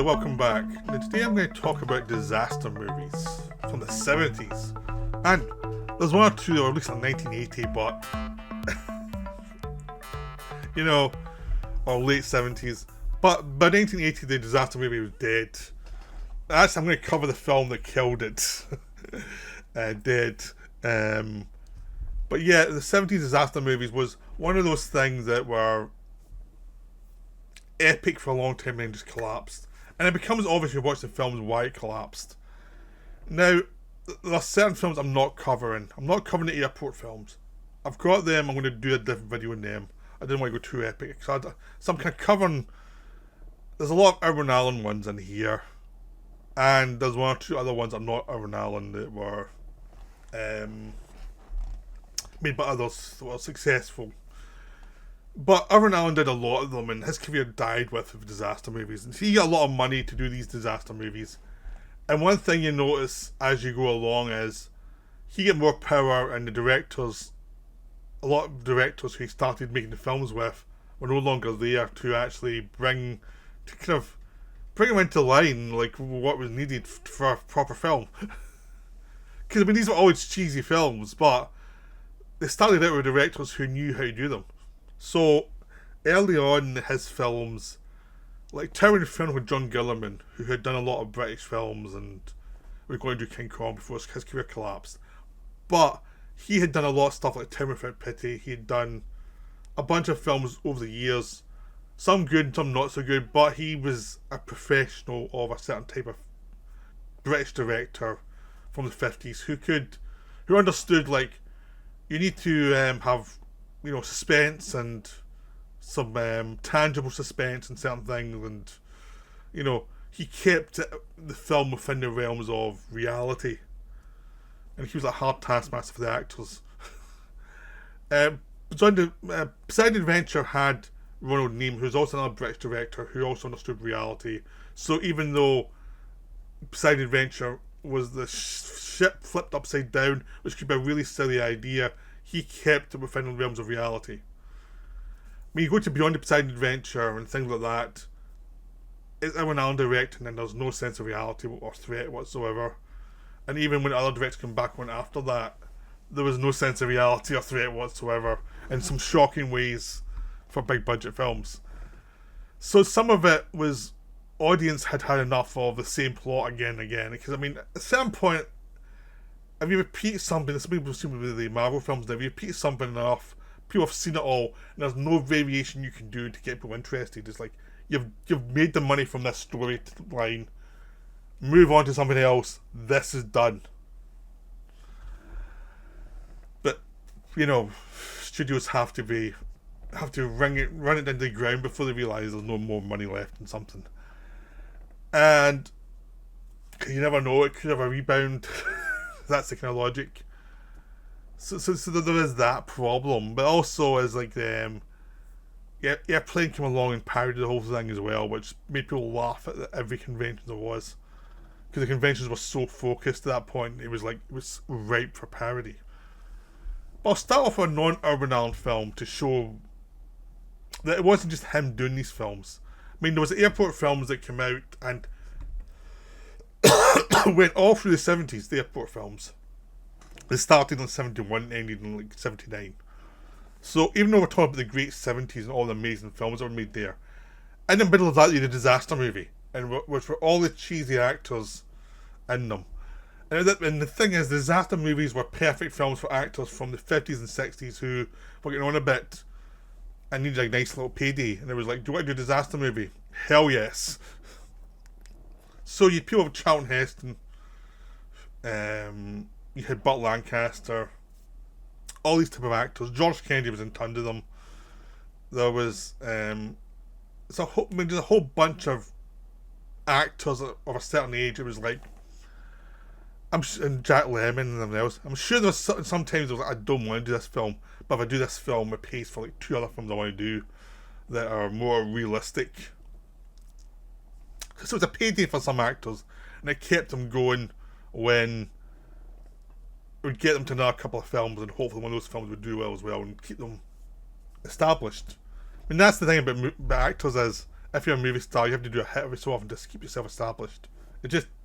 there, welcome back. Now, today I'm going to talk about disaster movies from the 70s. And there's one or two that were released in 1980, but, or late 70s. But by 1980, the disaster movie was dead. Actually, I'm going to cover the film that killed it. Dead. But yeah, the 70s disaster movies was one of those things that were epic for a long time and then just collapsed. And it becomes obvious when you watch the films why it collapsed. Now, there are certain films I'm not covering. I'm not covering the airport films. I've got them, I'm going to do a different video on them. I didn't want to go too epic. So I'm kind of covering... There's a lot of Irwin Allen ones in here. And there's one or two other ones I'm not Irwin Allen that were made by others that were successful. But Irwin Allen did a lot of them, and his career died with disaster movies. And he got a lot of money to do these disaster movies. And one thing you notice as you go along is he get more power, and the directors, a lot of directors who he started making the films with, were no longer there to actually bring him into line, like what was needed for a proper film. Because these were always cheesy films, but they started out with directors who knew how to do them. So, early on in his films, like Towering Inferno with John Gillerman, who had done a lot of British films and was going to do King Kong before his career collapsed. But he had done a lot of stuff like Town Without Pity. He had done a bunch of films over the years, some good, some not so good, but he was a professional of a certain type of British director from the 50s who understood, like, you need to have suspense and some tangible suspense and certain things, and he kept the film within the realms of reality, and he was a hard taskmaster for the actors. Poseidon Adventure had Ronald Newman, who's also another British director who also understood reality. So even though Poseidon Adventure was the ship flipped upside down, which could be a really silly idea, he kept it within the realms of reality. When you go to Beyond the Poseidon Adventure and things like that, it's Irwin Allen directing, and there's no sense of reality or threat whatsoever. And even when other directors come back on after that, there was no sense of reality or threat whatsoever, in some shocking ways for big budget films. So some of it was audience had enough of the same plot again and again. Because at a certain point, if you repeat something, this people seem with the Marvel films now, if you repeat something enough, people have seen it all, and there's no variation you can do to get people interested. It's like, you've made the money from this storyline, move on to something else, this is done. But, studios have to run it into the ground before they realise there's no more money left in something. And you never know, it could have a rebound. That's the kind of logic. So there is that problem, but also is like Airplane came along and parodied the whole thing as well, which made people laugh at every convention there was, because the conventions were so focused at that point. It was ripe for parody. But I'll start off with a non-Irwin Allen film to show that it wasn't just him doing these films. There was the airport films that came out and went all through the 70s, the airport films. They started in 71 and ended in 79. So even though we're talking about the great 70s and all the amazing films that were made there, in the middle of that you had a disaster movie, and which were all the cheesy actors in them. And the thing is, disaster movies were perfect films for actors from the 50s and 60s who were getting on a bit and needed a nice little payday. And it was like, do you want to do a disaster movie? Hell yes. So you had people like Charlton Heston, you had Burt Lancaster, all these type of actors. George Kennedy was in tons of them. There was there's a whole bunch of actors of a certain age. It was like, and Jack Lemmon and everything else. I'm sure there's sometimes I don't want to do this film, but if I do this film, it pays for like two other films I want to do that are more realistic. So it was a payday for some actors, and it kept them going when it would get them to another couple of films, and hopefully one of those films would do well as well and keep them established. That's the thing about actors is if you're a movie star, you have to do a hit every so often to keep yourself established.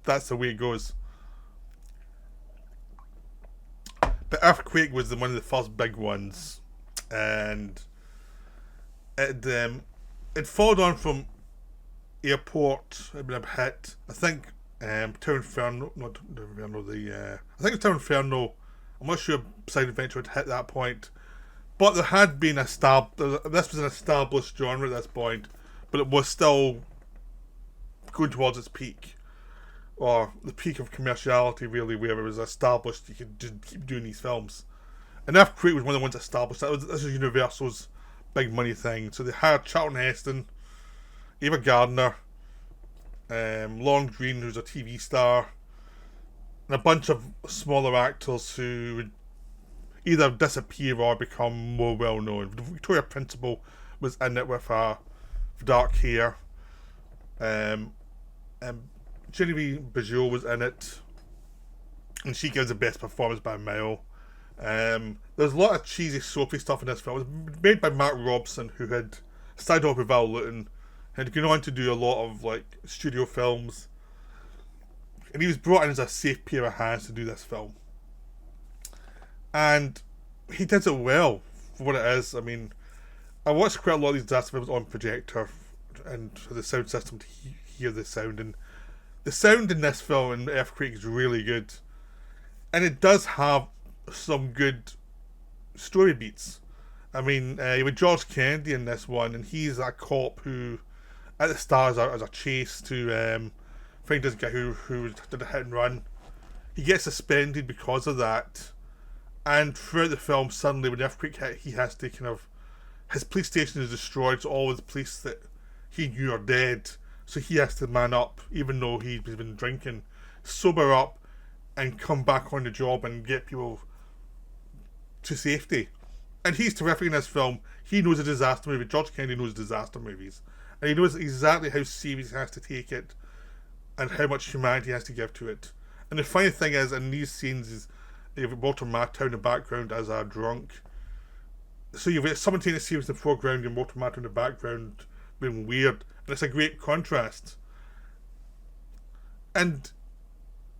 That's the way it goes. But Earthquake was one of the first big ones, and it followed on from Airport. It had been a hit. I think Towering Inferno, not Inferno. I think it was Towering Inferno. I'm not sure Poseidon Adventure had hit that point, but there had been this was an established genre at this point, but it was still going towards its peak, or the peak of commerciality, really, where it was established you could just keep doing these films. And Earthquake was one of the ones established. This was Universal's big money thing. So they had Charlton Heston, Ava Gardner, Lorne Greene, who's a TV star, and a bunch of smaller actors who would either disappear or become more well known. Victoria Principal was in it with her dark hair. Genevieve Bujold was in it, and she gives the best performance by a mile. There's a lot of cheesy soapy stuff in this film. It was made by Mark Robson, who had started off with Val Lewton, had gone on to do a lot of like studio films, and he was brought in as a safe pair of hands to do this film. And he did it well for what it is. I mean, I watched quite a lot of these disaster films on projector and the sound system to hear the sound, and the sound in this film in Earthquake is really good, and it does have some good story beats. I mean, you had George Kennedy in this one, and he's a cop who, at the start, as a chase to find this guy who did a hit and run. He gets suspended because of that, and throughout the film, suddenly when the earthquake hit, he has to his police station is destroyed, so all of the police that he knew are dead. So he has to man up, even though he's been drinking, sober up, and come back on the job and get people to safety. And he's terrific in this film. He knows a disaster movie. George Kennedy knows disaster movies. And he knows exactly how serious he has to take it and how much humanity he has to give to it. And the funny thing is, in these scenes, is you have Walter Matthau in the background as a drunk. So you've got someone taking it serious in the foreground and Walter Matthau in the background being weird. And it's a great contrast. And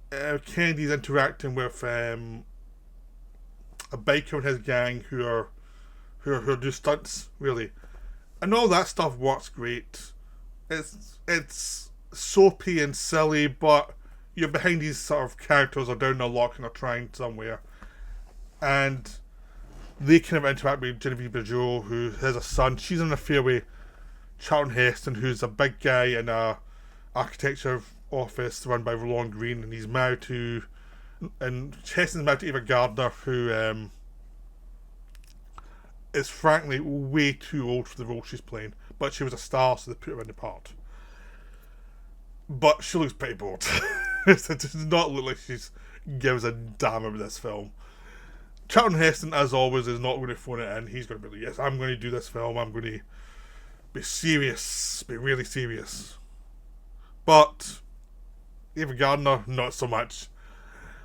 Kennedy's interacting with a biker and his gang who do stunts, really. And all that stuff works great. It's soapy and silly, but you're behind these sort of characters are down the lock and are trying somewhere. And they kind of interact with Genevieve Bujold, who has a son. She's in an affair with Charlton Heston, who's a big guy in a architecture office run by Lorne Greene, and he's married to, and Heston's married to Ava Gardner, who is frankly way too old for the role she's playing, but she was a star, so they put her in the part. But she looks pretty bored. It does not look like she gives a damn about this film. Charlton Heston, as always, is not going to phone it in. He's going to be like, yes, I'm going to do this film, I'm going to be serious, be really serious. But Ava Gardner, not so much.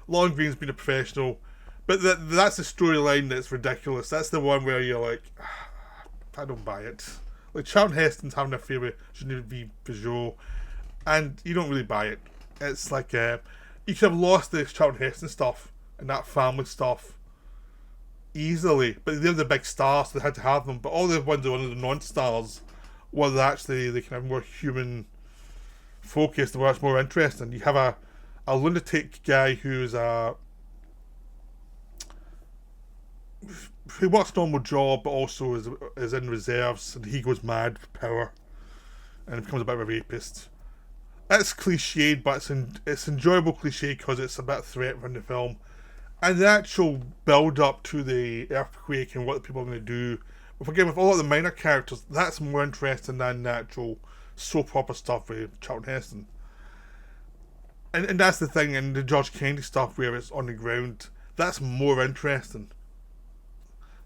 Lorne Greene's been a professional, but that's the storyline that's ridiculous. That's the one where you're like, I don't buy it. Like, Charlton Heston's having an affair with Genevieve Bujold, and you don't really buy it. It's like, you could have lost the Charlton Heston stuff and that family stuff easily, but they're the big stars, so they had to have them. But all the ones that were the non-stars were actually the kind of more human focused, were much more interesting. You have a lunatic guy who works a normal job, but also is in reserves, and he goes mad with power and becomes a bit of a rapist. It's cliched, but it's enjoyable cliche because it's a bit of threat from the film. And the actual build up to the earthquake and what the people are going to do, again, with all of the minor characters, that's more interesting than the actual soap opera stuff with Charlton Heston. And that's the thing, and the George Kennedy stuff where it's on the ground, that's more interesting.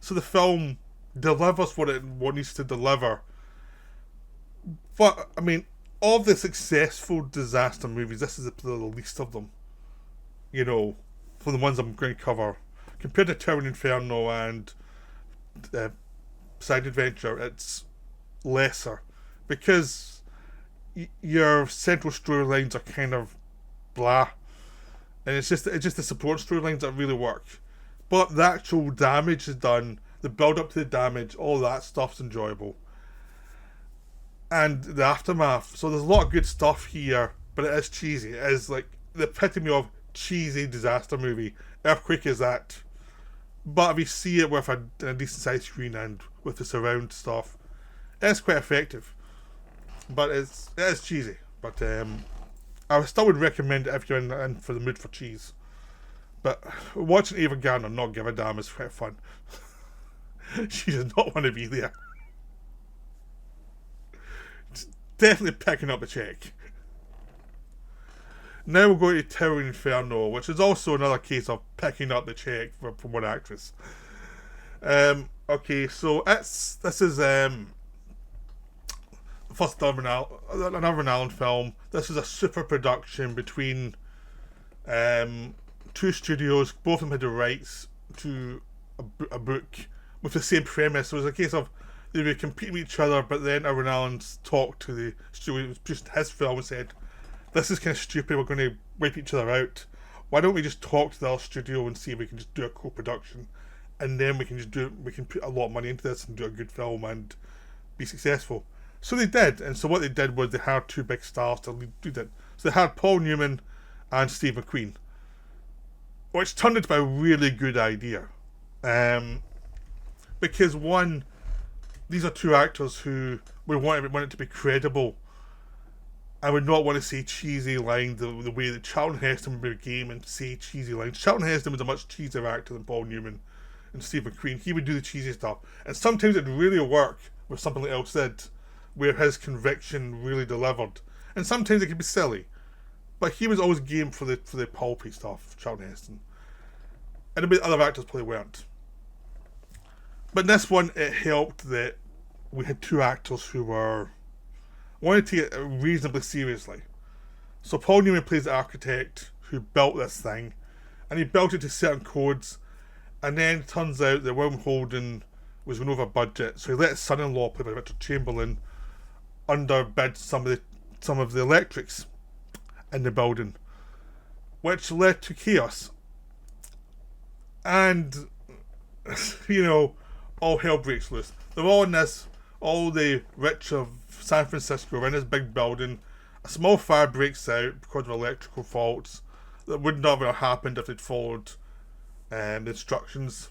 So the film delivers what it needs to deliver. But, I mean, of the successful disaster movies, this is the least of them. You know, for the ones I'm going to cover. Compared to Towering Inferno and Poseidon Adventure, it's lesser. Because your central storylines are kind of blah, and it's just the support storylines that really work. But the actual damage is done, the build up to the damage, all that stuff's enjoyable, and the aftermath. So there's a lot of good stuff here, but it is cheesy. It is like the epitome of cheesy disaster movie. Earthquake is that, but if you see it with a decent sized screen and with the surround stuff, it's quite effective. But it is cheesy. But I still would recommend it if you're in for the mood for cheese. But watching Ava Gardner not give a damn is quite fun. She does not want to be there. It's definitely picking up the check. Now we'll go to Towering Inferno, which is also another case of picking up the check from one actress. Okay, so this is the first another Allen film. This is a super production between two studios. Both of them had the rights to a book with the same premise. So it was a case of they would compete with each other, but then Aaron Allen talked to the studio who produced his film and said, "This is kind of stupid, we're going to wipe each other out. Why don't we just talk to the other studio and see if we can just do a co-production, and then we can put a lot of money into this and do a good film and be successful." So they did, and so what they did was they hired two big stars to do that. So they had Paul Newman and Steve McQueen, which turned out to be a really good idea. Because one, these are two actors who we want it to be credible. I would not want to say cheesy lines the way that Charlton Heston would game and say cheesy lines. Charlton Heston was a much cheesier actor than Paul Newman and Steve McQueen. He would do the cheesy stuff. And sometimes it'd really work with something like else did, where his conviction really delivered. And sometimes it could be silly. But he was always game for the pulpy stuff, Charlton Heston. And the other actors probably weren't. But in this one, it helped that we had two actors who wanted to take it reasonably seriously. So Paul Newman plays the architect who built this thing, and he built it to certain codes, and then it turns out that William Holden was going over budget, so he let his son-in-law, played by Richard Chamberlain, underbid some of the electrics in the building, which led to chaos. And all hell breaks loose. They're all in this. All the rich of San Francisco are in this big building. A small fire breaks out because of electrical faults that would not have happened if they'd followed the instructions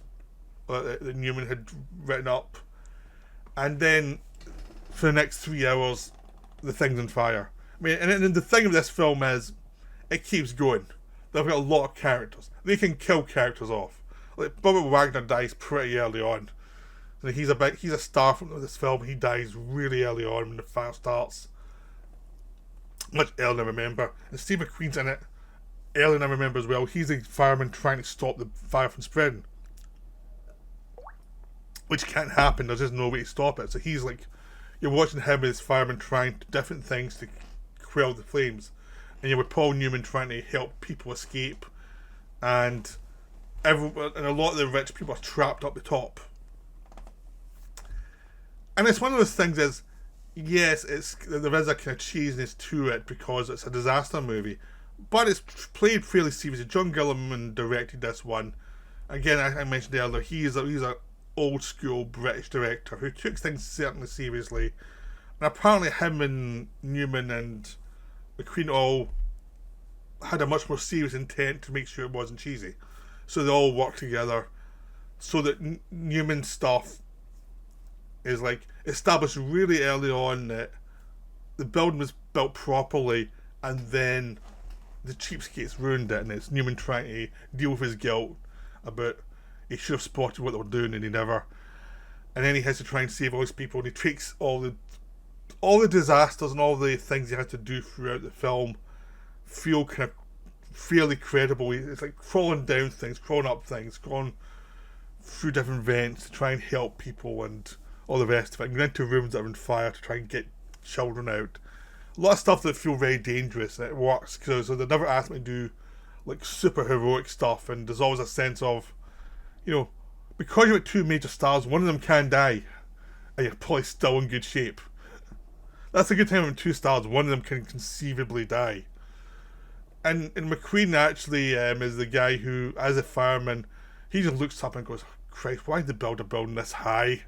that Newman had written up. And then for the next 3 hours, the thing's on fire. I mean, and the thing of this film is, it keeps going. They've got a lot of characters. They can kill characters off. Like Robert Wagner dies pretty early on. He's a star from this film. He dies really early on when the fire starts. Much earlier than I remember. And Steve McQueen's in it earlier than I remember as well. He's a fireman trying to stop the fire from spreading, which can't happen. There's just no way to stop it. So he's like, you're watching him as fireman trying different things to quell the flames, and you're with Paul Newman trying to help people escape, and a lot of the rich people are trapped up the top. And it's one of those things is, yes, there is a kind of cheesiness to it because it's a disaster movie, but it's played fairly seriously. John Gilliam directed this one. Again, I mentioned earlier, he's a old school British director who took things certainly seriously. And apparently him and Newman and McQueen all had a much more serious intent to make sure it wasn't cheesy. So they all worked together so that Newman's stuff is like established really early on that the building was built properly, and then the cheapskates ruined it, and it's Newman trying to deal with his guilt about he should have spotted what they were doing and he never. And then he has to try and save all his people, and he takes all the disasters and all the things he has to do throughout the film feel kind of fairly credible. It's like crawling down things, crawling up things, crawling through different vents to try and help people and all the rest of it, and going into rooms that are on fire to try and get children out. A lot of stuff that feel very dangerous, and it works because they never ask me to do like super heroic stuff, and there's always a sense of, because you've got two major stars, one of them can die, and you're probably still in good shape. That's a good time when two stars, one of them can conceivably die. And McQueen actually is the guy who, as a fireman, he just looks up and goes, Christ, why did they build a building this high?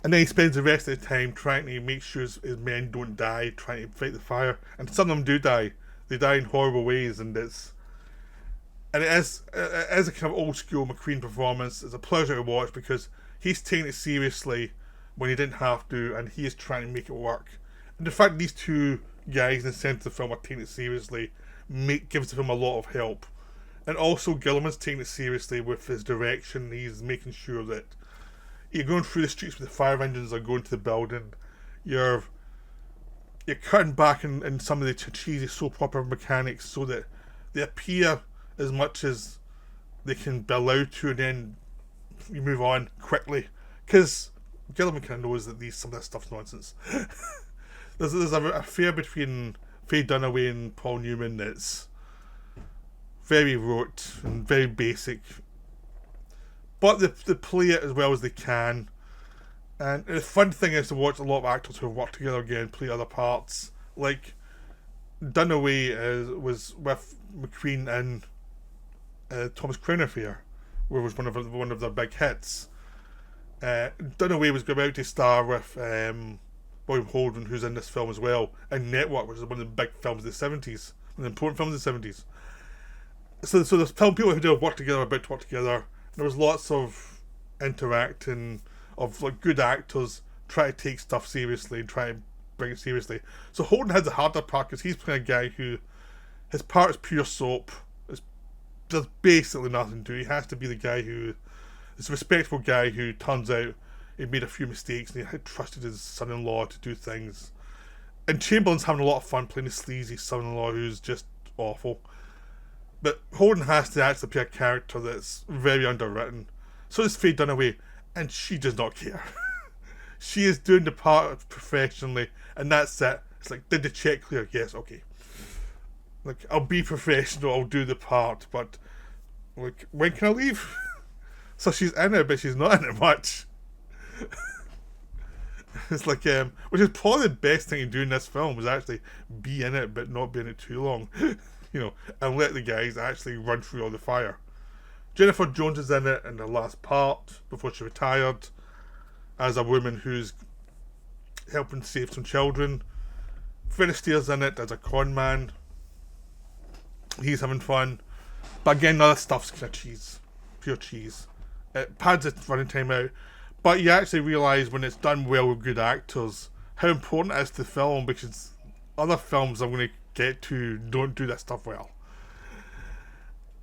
And then he spends the rest of the time trying to make sure his men don't die, trying to fight the fire. And some of them do die. They die in horrible ways, and it is a kind of old school McQueen performance. It's a pleasure to watch because he's taking it seriously when he didn't have to, and he is trying to make it work. And the fact these two guys in the centre of the film are taking it seriously gives the film a lot of help. And also Gilliman's taking it seriously with his direction. He's making sure that you're going through the streets with the fire engines are going to the building. You're cutting back in some of the cheesy soap opera mechanics so that they appear as much as they can be allowed to, and then you move on quickly. Because Gilliman kind of knows that some of this stuff's nonsense. there's a affair between Faye Dunaway and Paul Newman that's very rote and very basic. But they play it as well as they can. And the fun thing is to watch a lot of actors who work together again play other parts. Like Dunaway was with McQueen in Thomas Crown Affair, where it was one of their big hits. Dunaway was about to star with William Holden, who's in this film as well, and Network, which is one of the big films of the 70s, one of the important films of the 70s. So there's people who do work together, about to work together. There was lots of interacting of like good actors try to take stuff seriously and try to bring it seriously. So Holden has the harder part because he's playing a guy who his part is pure soap. There's basically nothing to it. He has to be the guy who is a respectable guy who turns out he made a few mistakes and he had trusted his son-in-law to do things. And Chamberlain's having a lot of fun playing a sleazy son-in-law who's just awful. But Holden has to actually play a character that's very underwritten. So does Faye Dunaway, and she does not care. She is doing the part professionally, and that's it. It's like, did the check clear? Yes, okay. Like, I'll be professional, I'll do the part, but like, when can I leave? So she's in it, but she's not in it much. It's like, which is probably the best thing to do in this film, is actually be in it, but not be in it too long. And let the guys actually run through all the fire. Jennifer Jones is in it in the last part, before she retired, as a woman who's helping save some children. Fred Astaire's in it as a con man. He's having fun. But again, other stuff's kind of cheese. Pure cheese. It pads its running time out. But you actually realise when it's done well with good actors, how important it is to the film, because other films I'm going to get to don't do that stuff well.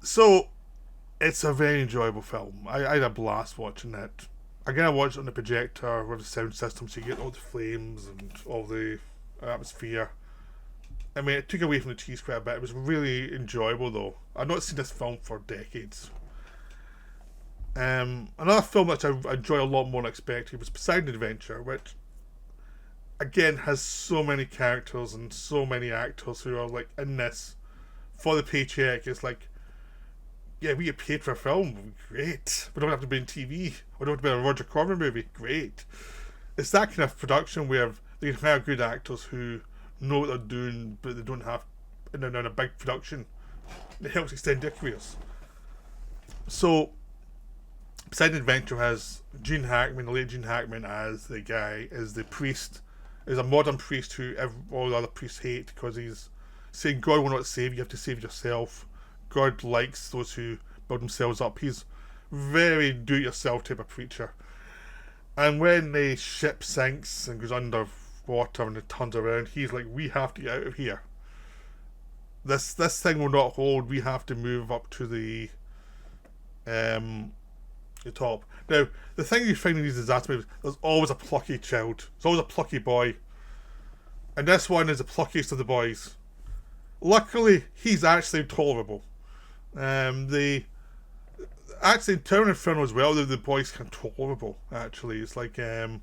So, it's a very enjoyable film. I had a blast watching it. Again, I watched it on the projector with the sound system, so you get all the flames and all the atmosphere. I mean, it took away from the cheese quite a bit. It was really enjoyable, though. I've not seen this film for decades. Another film which I enjoy a lot more than expected was Poseidon Adventure, which again has so many characters and so many actors who are like in this for the paycheck. It's like, yeah, we get paid for a film, great. We don't have to be in TV. We don't have to be in a Roger Corman movie, great. It's that kind of production where they can hire good actors who know what they're doing, but they don't have in a big production. It helps extend their careers. So Poseidon Adventure has Gene Hackman, the late Gene Hackman, as the guy, as the priest, is a modern priest who all the other priests hate because he's saying God will not save you, you have to save yourself. God likes those who build themselves up. He's very do-it-yourself type of preacher. And when the ship sinks and goes under water and it turns around, he's like, we have to get out of here. This thing will not hold. We have to move up to the top. Now, the thing you find in these disaster movies, there's always a plucky child. There's always a plucky boy. And this one is the pluckiest of the boys. Luckily, he's actually tolerable. Actually, Towering Inferno as well, the boy's kind of tolerable, actually. It's like, the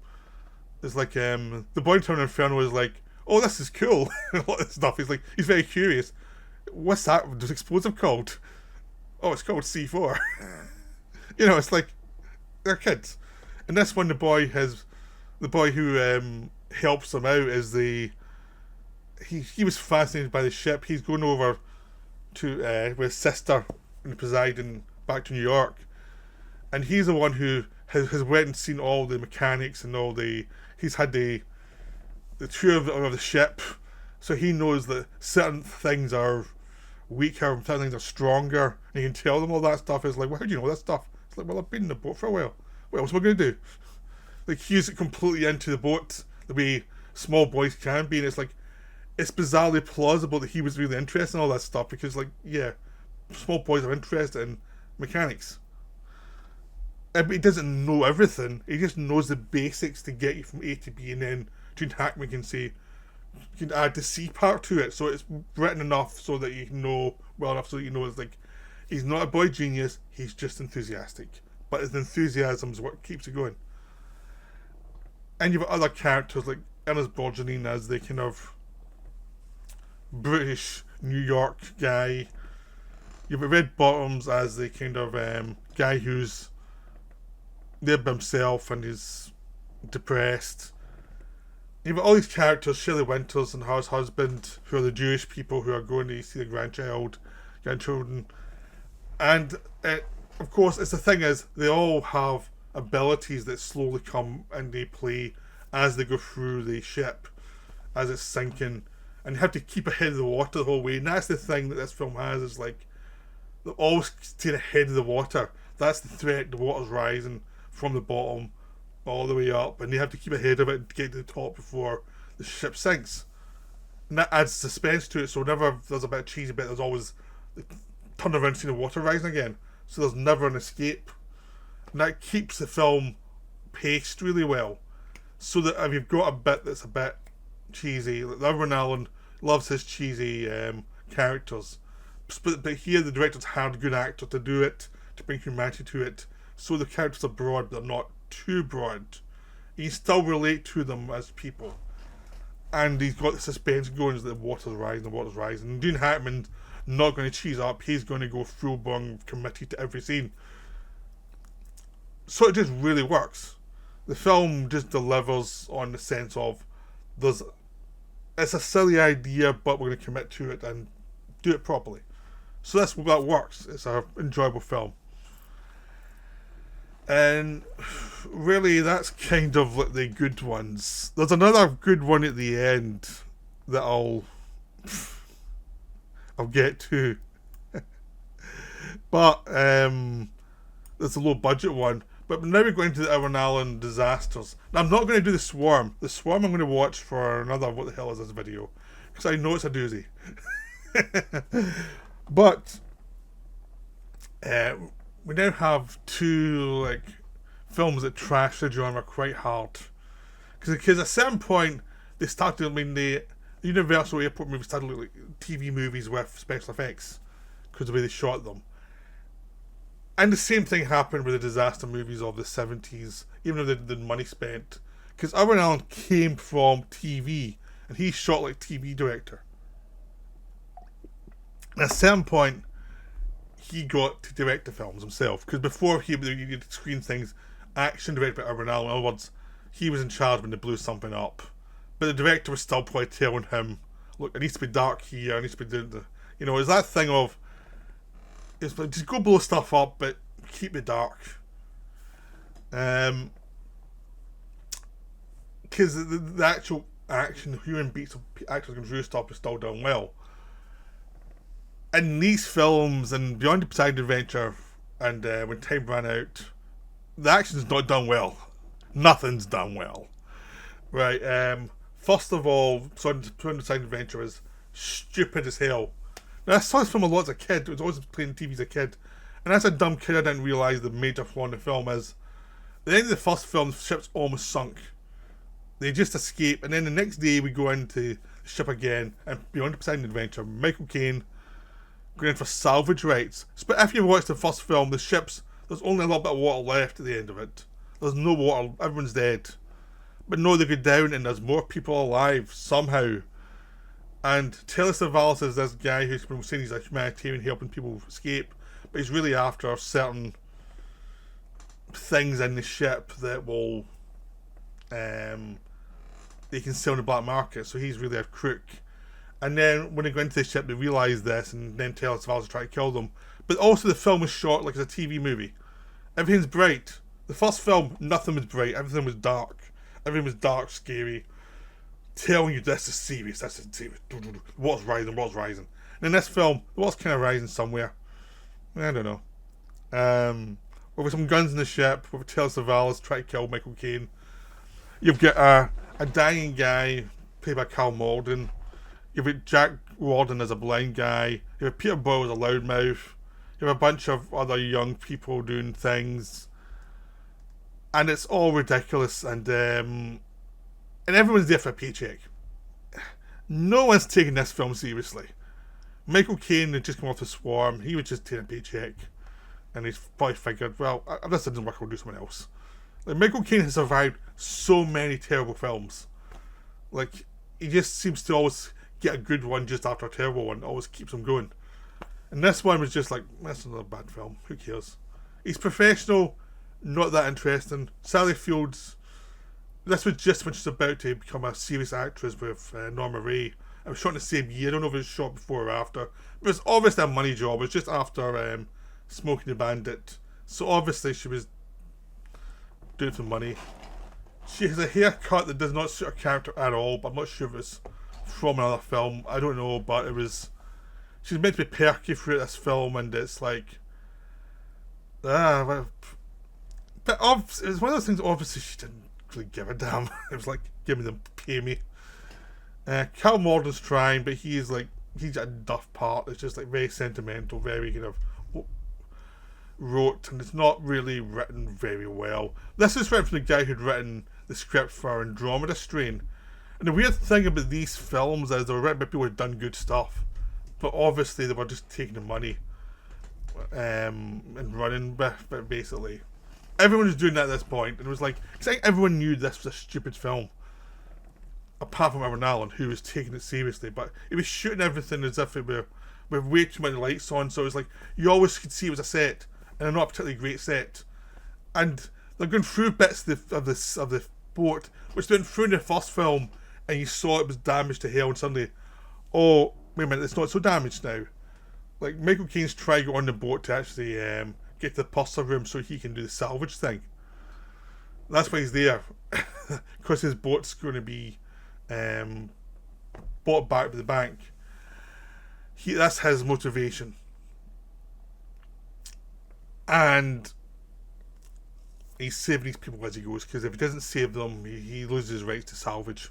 boy in Towering Inferno is like, oh, this is cool. A lot of stuff. He's very curious. What's that? This explosive called? Oh, it's called C4. It's like, they're kids. And this one, the boy who helps him out is he was fascinated by the ship. He's going over to with his sister and Poseidon back to New York, and he's the one who has went and seen all the mechanics and he's had the tour of the ship, so he knows that certain things are weaker and certain things are stronger, and he can tell them all that stuff. Is like, well, how do you know that stuff? It's like, well, I've been in the boat for a while. What else am I going to do? Like, he's completely into the boat the way small boys can be, and it's bizarrely plausible that he was really interested in all that stuff because, like, yeah, small boys are interested in mechanics. But he doesn't know everything. He just knows the basics to get you from A to B, and then Gene Hackman can say, you can add the C part to it, so it's written enough so that you know well enough so that you know it's like he's not a boy genius. He's just enthusiastic, but his enthusiasm is what keeps it going. And you've got other characters like Ernest Borgnine as the kind of British New York guy. You've got Red Bottoms as the kind of guy who's there by himself and is depressed. You've got all these characters, Shelley Winters and her husband, who are the Jewish people who are going to see the grandchildren. And of course, the thing is, they all have abilities that slowly come into play as they go through the ship, as it's sinking. And you have to keep ahead of the water the whole way. And that's the thing that this film has, is like, they're always staying ahead of the water. That's the threat, the water's rising from the bottom all the way up, and they have to keep ahead of it to get to the top before the ship sinks. And that adds suspense to it, so whenever there's a bit of cheesy bit, there's always turn around and see the water rising again. So there's never an escape. And that keeps the film paced really well. So that if you've got a bit that's a bit cheesy, like Irwin Allen loves his cheesy characters. But here the director's hired good actors to do it, to bring humanity to it. So the characters are broad, but they're not too broad. You still relate to them as people. And he's got the suspense going as the water's rising. And Gene Hackman's not going to cheese up. He's going to go full blown committed to every scene. So it just really works. The film just delivers on the sense of it's a silly idea, but we're going to commit to it and do it properly. So that works. It's an enjoyable film. And really, that's kind of like the good ones. There's another good one at the end that I'll get to. But there's a low budget one. But now we're going to the Irwin Allen disasters. Now, I'm not going to do The Swarm. The Swarm I'm going to watch for another what the hell is this video, because I know it's a doozy. But we now have two films that trash the genre quite hard. Because at a certain point, they started, the Universal Airport movies started looking like TV movies with special effects because of the way they shot them. And the same thing happened with the disaster movies of the 70s, even though the money spent. Because Irwin Allen came from TV, and he shot like TV director. At a certain point, he got to direct the films himself. Because before he did screen things, action directed by Irwin Allen. In other words, he was in charge when they blew something up. But the director was still probably telling him, look, it needs to be dark here, it needs to be doing the... it's that thing of... It's like, just go blow stuff up, but keep it dark. Because the actual action, human beats, actors can do stuff is still done well. In these films, and Beyond the Poseidon Adventure, and When Time Ran Out, the action's not done well. Nothing's done well. Right, first of all, Beyond the Poseidon Adventure is stupid as hell. Now, I saw this film a lot as a kid. I was always playing TV as a kid. And as a dumb kid, I didn't realise the major flaw in the film is, at the end of the first film, the ship's almost sunk. They just escape, and then the next day we go into the ship again, and Beyond the Poseidon Adventure, Michael Caine going in for salvage rights. But if you watch the first film, the ship's, there's only a little bit of water left at the end of it. There's no water, everyone's dead. But no, they go down and there's more people alive, somehow. And Telly Savalas is this guy who's been saying he's a humanitarian helping people escape, but he's really after certain things in the ship that will they can sell in the black market, so he's really a crook. And then when they go into the ship, they realise this, and then tell us Val's trying to kill them. But also the film was shot like it's a TV movie. Everything's bright. The first film, nothing was bright. Everything was dark. Everything was dark, scary. Telling you this is serious, this is serious. What's rising, what's rising. And in this film, what's kind of rising somewhere? I don't know. With some guns in the ship, with Taylor Savalas trying to kill Michael Caine. You've got a dying guy, played by Carl Malden. You've got Jack Warden as a blind guy. You have Peter Boyle as a loudmouth. You have a bunch of other young people doing things. And it's all ridiculous. And everyone's there for a paycheck. No one's taking this film seriously. Michael Caine had just come off the Swarm. He was just taking a paycheck. And he's probably figured, well, if this doesn't work, I'll do something else. Like, Michael Caine has survived so many terrible films. Like, he just seems to always get a good one just after a terrible one. Always keeps him going. And this one was just like, that's not a bad film. Who cares? He's professional, not that interesting. Sally Fields, this was just when she's about to become a serious actress with Norma Ray. It was shot in the same year. I don't know if it was shot before or after. But it's obviously a money job. It was just after Smokey the Bandit. So obviously she was doing it for money. She has a haircut that does not suit her character at all, but I'm not sure if it's from another film. I don't know, but it was... She's meant to be perky throughout this film, and it's like... but it was one of those things, obviously she didn't really give a damn. It was like, give me them, pay me. Cal Morden's trying, but he's a duff part. It's just like very sentimental, very kind of rote, and it's not really written very well. This is written from the guy who'd written the script for Andromeda Strain. And the weird thing about these films is they were written by people who'd done good stuff, but obviously they were just taking the money and running with it, basically. Everyone was doing that at this point, and it was like, cause I think everyone knew this was a stupid film, apart from Aaron Allen, who was taking it seriously, but he was shooting everything as if it were with way too many lights on, so it was like, you always could see it was a set, and a not particularly great set. And they're going through bits of the boat, which they went through in the first film, and you saw it was damaged to hell, and suddenly, oh, wait a minute, it's not so damaged now. Like, Michael Caine's trying to go on the boat to actually get to the purser room so he can do the salvage thing. That's why he's there. Because his boat's going to be bought back to the bank. That's his motivation. And he's saving these people as he goes, because if he doesn't save them, he loses his rights to salvage.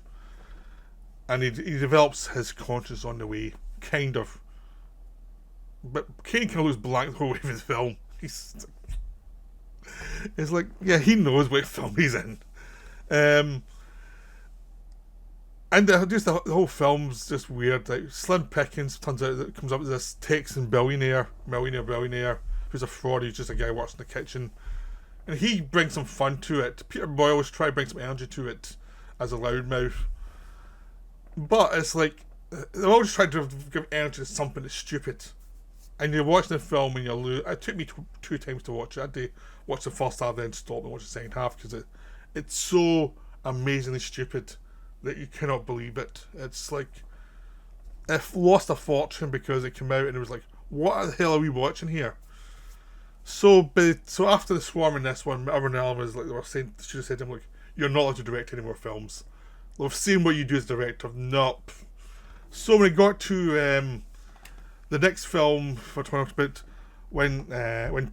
And he develops his conscience on the way, kind of. But Caine kind of looks blank the whole way through the film. It's like, yeah, he knows what film he's in. And just the whole film's just weird. Like, Slim Pickens turns out that it comes up as this Texan millionaire, who's a fraud. He's just a guy who works in the kitchen. And he brings some fun to it. Peter Boyle's trying to bring some energy to it as a loudmouth. But it's like, they're all just trying to give energy to something that's stupid. And you're watching the film and you're it took me two times to watch it. I had to watch the first half, then stop and watch the second half, because it's so amazingly stupid that you cannot believe it. It's like, it lost a fortune because it came out and it was like, what the hell are we watching here? So after the Swarm in this one, Aaron Allen was like, they were saying, should have said to him, like, you're not allowed to direct any more films. We've seen what you do as a director. Nope. So when it got to the next film for talking about when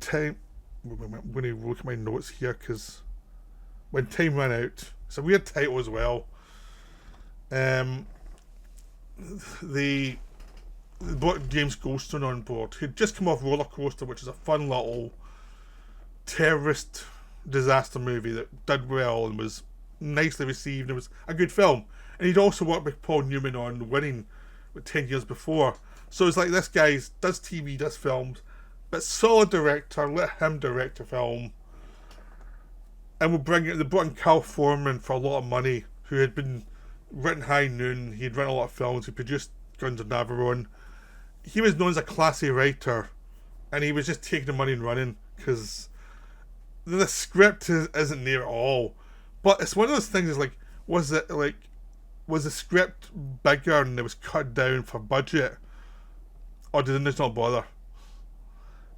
time, I'm going to look at my notes here, because when time ran out, it's a weird title as well. They brought James Goldstone on board, who'd just come off Roller Coaster, which is a fun little terrorist disaster movie that did well and was nicely received. It was a good film, and he'd also worked with Paul Newman on Winning 10 years before. So it's like, this guy does TV, does films, but solid director, let him direct a film. And they brought in Cal Foreman for a lot of money, who had been written High Noon. He'd written a lot of films. He produced Guns of Navarone. He was known as a classy writer, and he was just taking the money and running, because the script isn't there at all. But it's one of those things, is like, was it like was the script bigger and it was cut down for budget, or did they just not bother?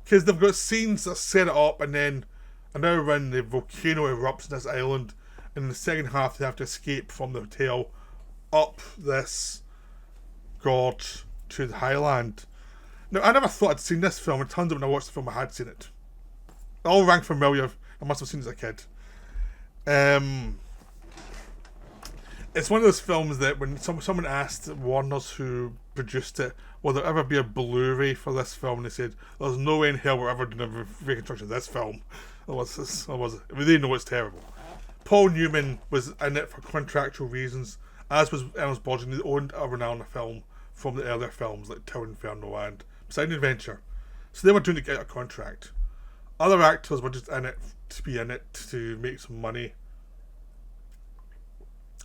Because they've got scenes that set it up, and then an hour when the volcano erupts on this island, and in the second half they have to escape from the hotel up this gorge to the highland. Now, I never thought I'd seen this film. It turns out when I watched the film I had seen it. It all rang familiar. I must have seen it as a kid. It's one of those films that when someone asked Warner's, who produced it, will there ever be a Blu-ray for this film, and they said there's no way in hell we're ever doing a reconstruction of this film. They know it's terrible. Paul Newman was in it for contractual reasons, as was Ernest Borgnine, who owned a film from the earlier films like Towering Inferno and Poseidon Adventure. So they were doing it to get a contract. Other actors were just in it to be in it to make some money.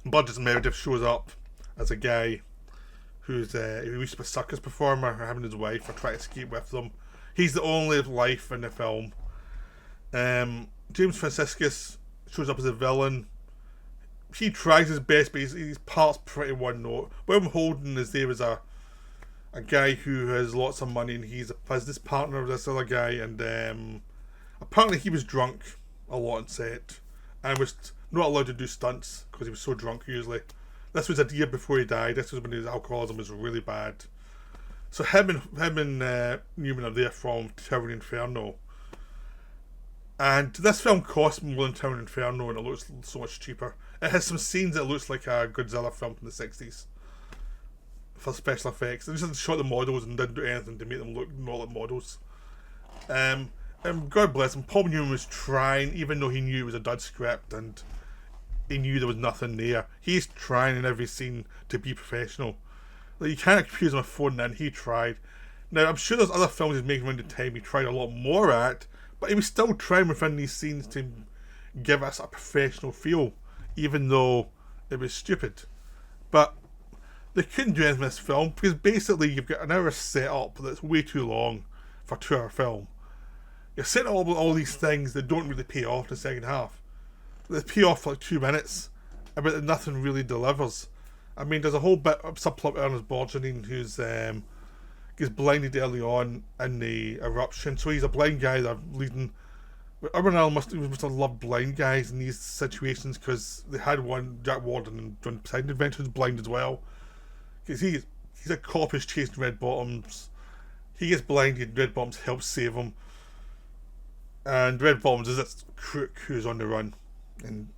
Burgess Meredith shows up as a guy who used to be a circus performer, having his wife or trying to escape with them. He's the only life in the film. James Franciscus shows up as a villain. He tries his best, but his part's pretty one note. William Holden is there as a guy who has lots of money, and he's a business partner of this other guy, and apparently he was drunk a lot on set and was not allowed to do stunts because he was so drunk usually. This was a year before he died. This was when his alcoholism was really bad. So him and Newman are there from Towering Inferno. And this film cost more than Towering Inferno, and it looks so much cheaper. It has some scenes that looks like a Godzilla film from the 60s for special effects. They just shot the models and didn't do anything to make them look not like models. And God bless him, Paul Newman was trying, even though he knew it was a dud script and he knew there was nothing there. He's trying in every scene to be professional. Like, you can't accuse him of phoning in. He tried. Now, I'm sure there's other films he's making around the time he tried a lot more at, but he was still trying within these scenes to give us a professional feel, even though it was stupid. But they couldn't do anything in this film, because basically you've got an hour set up that's way too long for a 2-hour film. You're setting up all these things that don't really pay off in the second half. They pay off for like 2 minutes, but nothing really delivers. I mean, there's a whole bit of subplot with Ernest Borgnine who's gets blinded early on in the eruption. So he's a blind guy that leading. Urban Allen must have loved blind guys in these situations, because they had one, Jack Warden, and Poseidon Adventure is blind as well. Because he's a cop who's chasing Red Bottoms. He gets blinded, Red Bottoms helps save him. And Red Bottoms is this crook who's on the run, and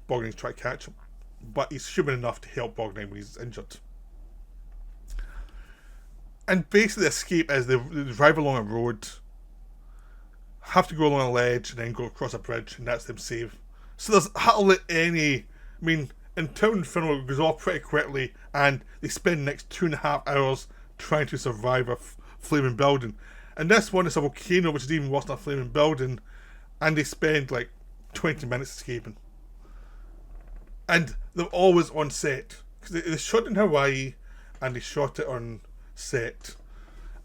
Borgnine's trying to catch him. But he's human enough to help Borgnine when he's injured. And basically the escape is they drive along a road, have to go along a ledge, and then go across a bridge, and that's them saved. So there's hardly any... I mean, in Towering Inferno it goes off pretty quickly, and they spend the next 2.5 hours trying to survive a flaming building. And this one is a volcano, which is even worse than a flaming building, and they spend like 20 minutes escaping. And they're always on set. Because they shot in Hawaii, and they shot it on set.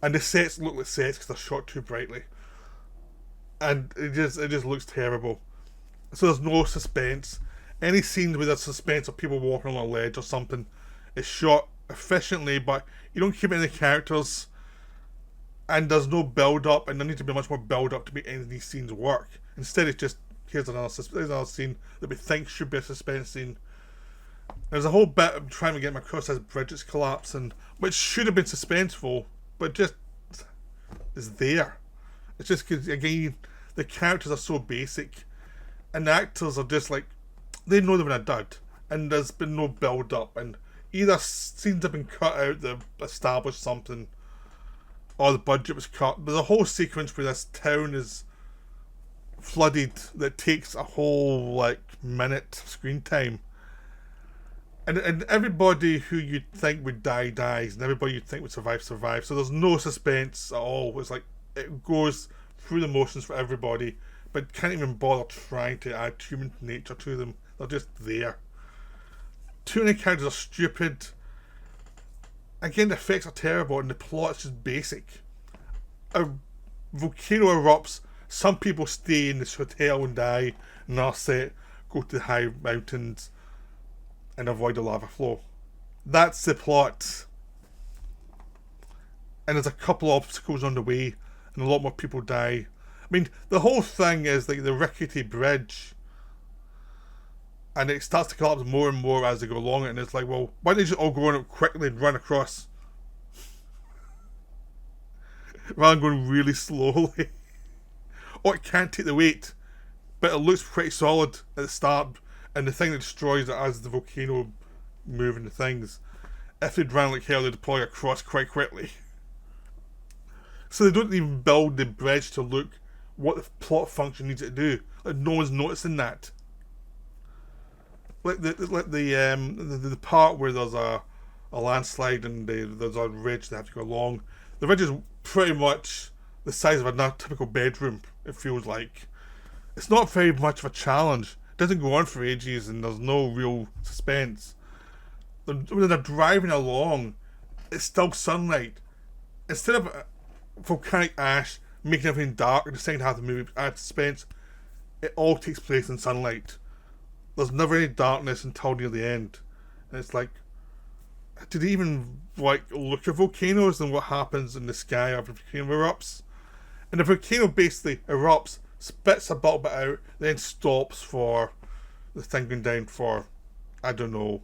And the sets look like sets because they're shot too brightly. And it just looks terrible. So there's no suspense. Any scenes where there's suspense of people walking along a ledge or something is shot efficiently, but you don't keep any characters, and there's no build up, and there needs to be much more build up to make any of these scenes work. Instead it's just, here's another scene that we think should be a suspense scene. There's a whole bit of trying to get my across as bridges collapsing, which should have been suspenseful, but just is there. It's just because, again, the characters are so basic, and the actors are just like, they know they've been a dud, and there's been no build up, and either scenes have been cut out that establish something, or the budget was cut. There's a whole sequence where this town is flooded that takes a whole minute screen time, and everybody who you'd think would die dies, and everybody you'd think would survive survives. So there's no suspense at all. It's like it goes through the motions for everybody, but can't even bother trying to add human nature to them. They're just there. Too many characters are stupid. Again, the effects are terrible, and the plot is just basic. A volcano erupts, some people stay in this hotel and die, and our set go to the high mountains. and avoid the lava flow. That's the plot. And there's a couple of obstacles on the way, and a lot more people die. I mean, the whole thing is like the rickety bridge, and it starts to collapse more and more as they go along, and it's like, well, why don't they just all go on it quickly and run across? Rather than going really slowly. Or it can't take the weight, but it looks pretty solid at the start, and the thing that destroys it as the volcano moving the things. If they'd ran like hell, they'd probably across quite quickly. So they don't even build the bridge to look what the plot function needs it to do. Like, no one's noticing that. Like the part where there's a landslide and there's a ridge they have to go along. The ridge is pretty much the size of a typical bedroom, it feels like. It's not very much of a challenge. It doesn't go on for ages and there's no real suspense. When they're driving along, it's still sunlight. Instead of volcanic ash making everything dark in the second half of the movie, adds suspense, it all takes place in sunlight. There's never any darkness until near the end. And it's like, did they even like look at volcanoes and what happens in the sky after the volcano erupts? And the volcano basically erupts, spits a little bit out, then stops for the thing going down for, I don't know,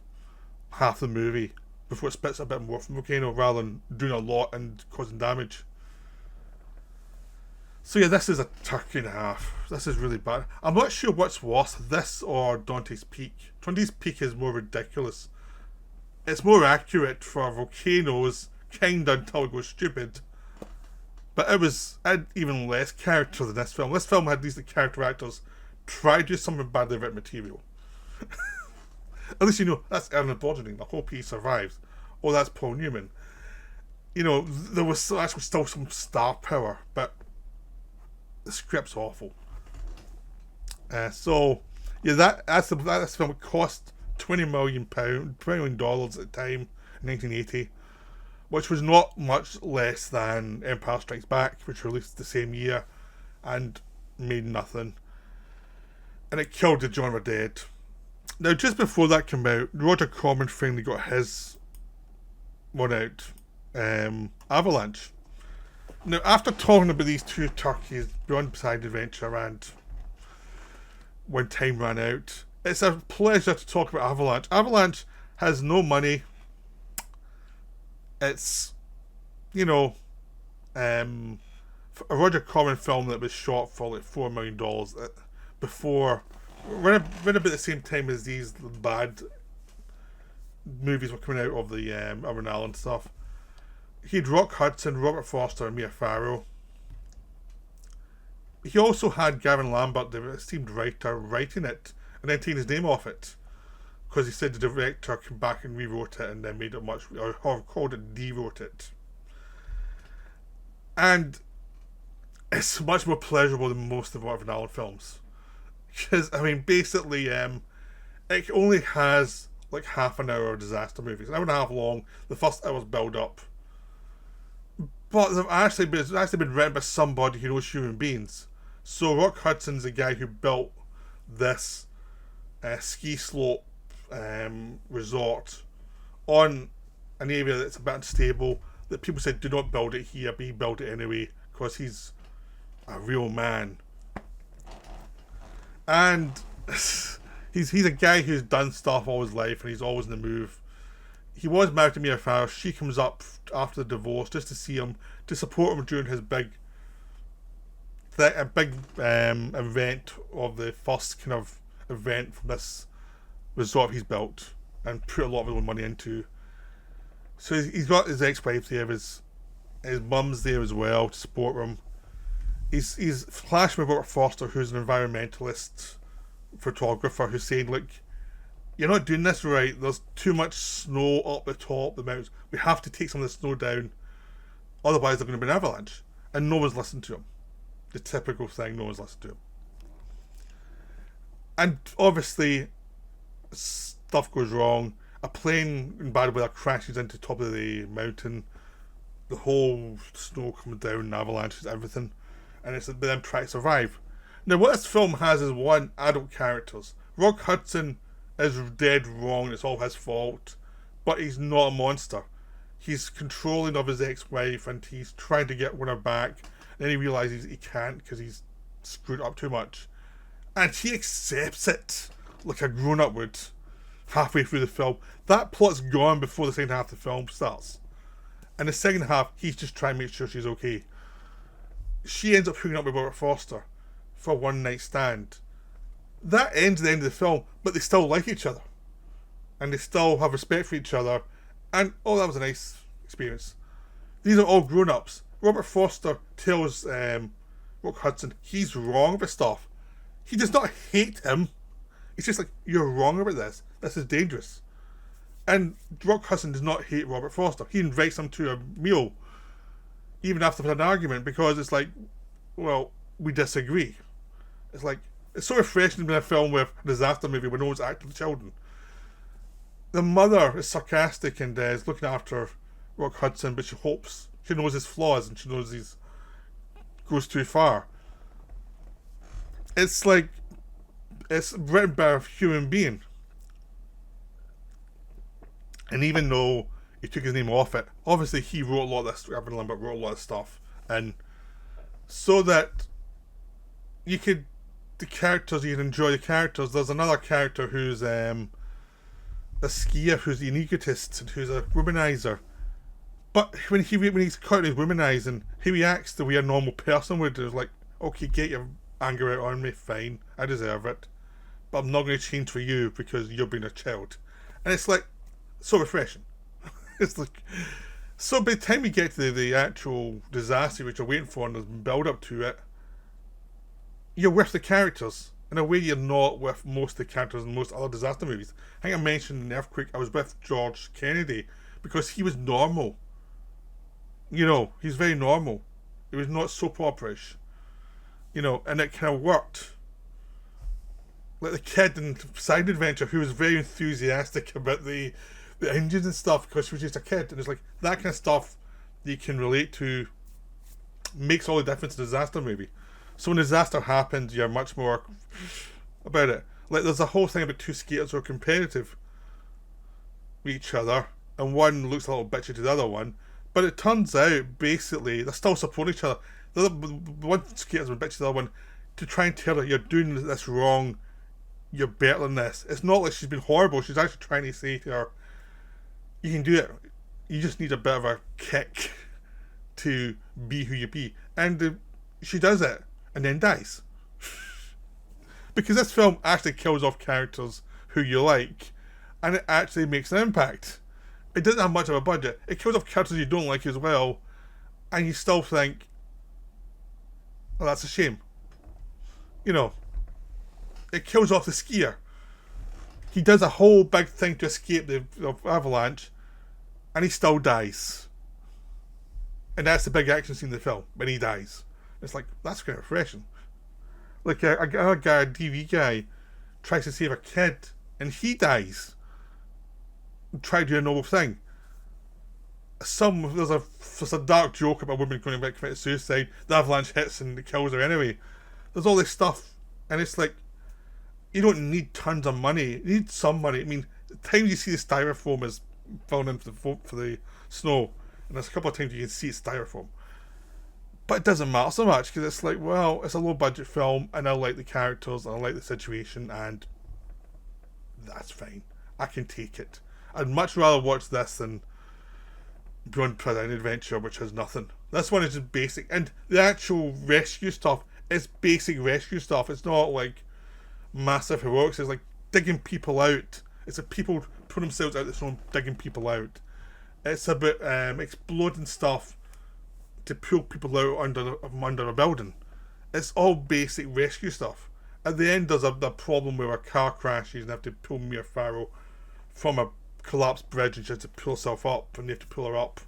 half the movie before it spits a bit more from the volcano rather than doing a lot and causing damage. So yeah, this is a turkey and a half. This is really bad. I'm not sure what's worse, this or Dante's Peak. Dante's Peak is more ridiculous. It's more accurate for volcanoes, kinda, until it goes stupid. But it had even less character than this film. This film had decent character actors try to do something badly written material. At least you know that's Ernest Borgnine. I hope he survives. Oh, that's Paul Newman. You know, there was actually still some star power, but the script's awful. So yeah, that film cost £20 million at the time, in 1980, which was not much less than Empire Strikes Back, which released the same year and made nothing. And it killed the genre dead. Now, just before that came out, Roger Corman finally got his one out, Avalanche. Now, after talking about these two turkeys, Beyond Poseidon Adventure and When Time Ran Out, it's a pleasure to talk about Avalanche. Avalanche has no money. It's, you know, a Roger Corman film that was shot for like $4 million before, around about the same time as these bad movies were coming out of the Urban Island stuff. He had Rock Hudson, Robert Forster, and Mia Farrow. He also had Gavin Lambert, the esteemed writer, writing it and then taking his name off it because he said the director came back and rewrote it and then made it much, or called it, de-wrote it. And it's much more pleasurable than most of Urban Island films. Because, I mean, basically, it only has like half an hour of disaster movies, an hour and a half long. The first hour's build up, but it's actually been written by somebody who knows human beings. So Rock Hudson's the guy who built this ski slope resort on an area that's a bit unstable. That people said do not build it here, but he built it anyway because he's a real man. And he's a guy who's done stuff all his life and he's always in the move. He was married to Mia Farrow. She comes up after the divorce just to see him, to support him during his big event, of the first kind of event from this resort he's built and put a lot of his own money into. So he's got his ex-wife there, his mum's there as well to support him. He's flashing with Robert Forster, who's an environmentalist photographer, who's saying, look, you're not doing this right. There's too much snow up the top of the mountains. We have to take some of the snow down. Otherwise, there's going to be an avalanche. And no one's listened to him. The typical thing, no one's listened to him. And obviously, stuff goes wrong. A plane in bad weather crashes into the top of the mountain. The whole snow comes down, avalanches, everything. And it's them trying to survive. Now, what this film has is one, adult characters. Rock Hudson is dead wrong. It's all his fault, but he's not a monster. He's controlling of his ex-wife, and he's trying to get her back. And then he realizes he can't because he's screwed up too much, and he accepts it like a grown-up would. Halfway through the film, that plot's gone before the second half of the film starts. And the second half, he's just trying to make sure she's okay. She ends up hooking up with Robert Forster for a one-night stand. That ends the end of the film, but they still like each other. And they still have respect for each other. And, oh, that was a nice experience. These are all grown-ups. Robert Forster tells Rock Hudson he's wrong about stuff. He does not hate him. It's just like, you're wrong about this. This is dangerous. And Rock Hudson does not hate Robert Forster. He invites him to a meal, even after they've had an argument, because it's like, well, we disagree. It's like, it's so refreshing to be in a film with a disaster movie where no one's acting with children. The mother is sarcastic and is looking after Rock Hudson, but she knows his flaws and she knows he goes too far. It's like, it's written by a human being. And even though he took his name off it, obviously he wrote a lot of this, Evan Lambert wrote a lot of stuff. And so that you could enjoy the characters. There's another character who's a skier, who's an egotist, and who's a womanizer. But when he's caught as womanizing, he reacts the way a normal person would. It's like, okay, get your anger out on me, fine, I deserve it. But I'm not going to change for you because you're being a child. And it's like, so refreshing. It's like, so by the time we get to the actual disaster which you're waiting for and there's build up to it, you're with the characters in a way you're not with most of the characters in most other disaster movies. I think I mentioned in the Earthquake, I was with George Kennedy because he was normal. You know, he's very normal. He was not soap opera-ish. You know, and it kind of worked. Like the kid in Poseidon Adventure who was very enthusiastic about the engines and stuff because she was just a kid, and it's like that kind of stuff that you can relate to makes all the difference in a disaster movie. So when a disaster happens, you're much more about it. Like there's a whole thing about two skaters who are competitive with each other, and one looks a little bitchy to the other one, but it turns out basically they're still supporting each other. The one skater's been bitchy to the other one to try and tell her you're doing this wrong, you're better than this. It's not like she's been horrible. She's actually trying to say to her, you can do it. You just need a bit of a kick to be who you be. And she does it and then dies. Because this film actually kills off characters who you like, and it actually makes an impact. It doesn't have much of a budget. It kills off characters you don't like as well, and you still think, well, that's a shame. You know, it kills off the skier. He does a whole big thing to escape the avalanche, and he still dies. And that's the big action scene in the film, when he dies. It's like, that's kind of refreshing. Like a guy, a TV guy, tries to save a kid, and he dies. Try to do a noble thing. There's a dark joke about a woman going to commit suicide. The avalanche hits and it kills her anyway. There's all this stuff, and it's like, you don't need tons of money. You need some money. I mean, the time you see the styrofoam is falling into for the snow, and there's a couple of times you can see it's styrofoam. But it doesn't matter so much, because it's like, well, it's a low budget film, and I like the characters, and I like the situation, and that's fine. I can take it. I'd much rather watch this than Beyond Poseidon Adventure, which has nothing. This one is just basic, and the actual rescue stuff is basic rescue stuff. It's not like massive heroics. It's like digging people out. It's like people put themselves out the snow, digging people out. It's about exploding stuff to pull people out under a building. It's all basic rescue stuff. At the end, there's a problem where a car crashes and they have to pull Mia Farrow from a collapsed bridge, and she has to pull herself up, and they have to pull her up.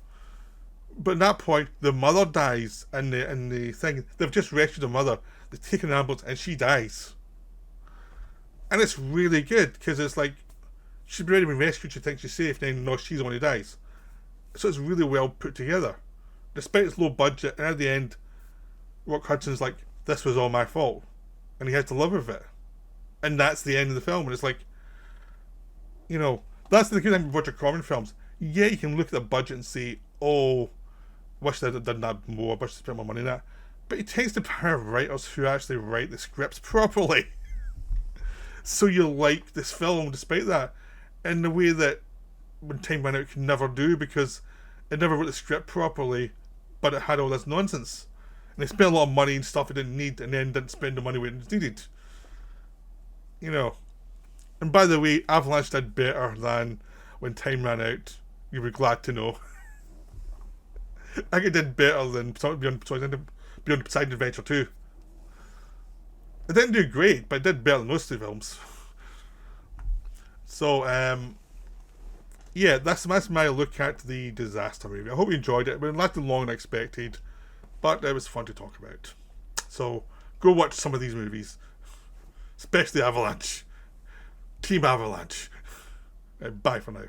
But at that point, the mother dies, and the thing, they've just rescued the mother. They take an ambulance, and she dies. And it's really good, because it's like, she's already been rescued, she thinks she's safe, then no, she's the one who dies. So it's really well put together. Despite its low budget, and at the end, Rock Hudson's like, this was all my fault. And he has to live with it. And that's the end of the film, and it's like, You know, that's the good thing about Roger Corman films. Yeah, you can look at the budget and say, oh, wish they'd have done that more, wish they spent more money on that. But he tends to hire writers who actually write the scripts properly. So you like this film despite that, in the way that When Time Ran Out could never do, because it never wrote the script properly, but it had all this nonsense. And they spent a lot of money and stuff it didn't need, and then didn't spend the money when it was needed. You know. And by the way, Avalanche did better than When Time Ran Out. You'll be glad to know. I think it did better than Beyond Poseidon Adventure 2. It didn't do great, but it did better than those two films. So, yeah, that's my look at the disaster movie. I hope you enjoyed it. It lasted longer than expected, but it was fun to talk about. So, go watch some of these movies, especially Avalanche. Team Avalanche. Bye for now.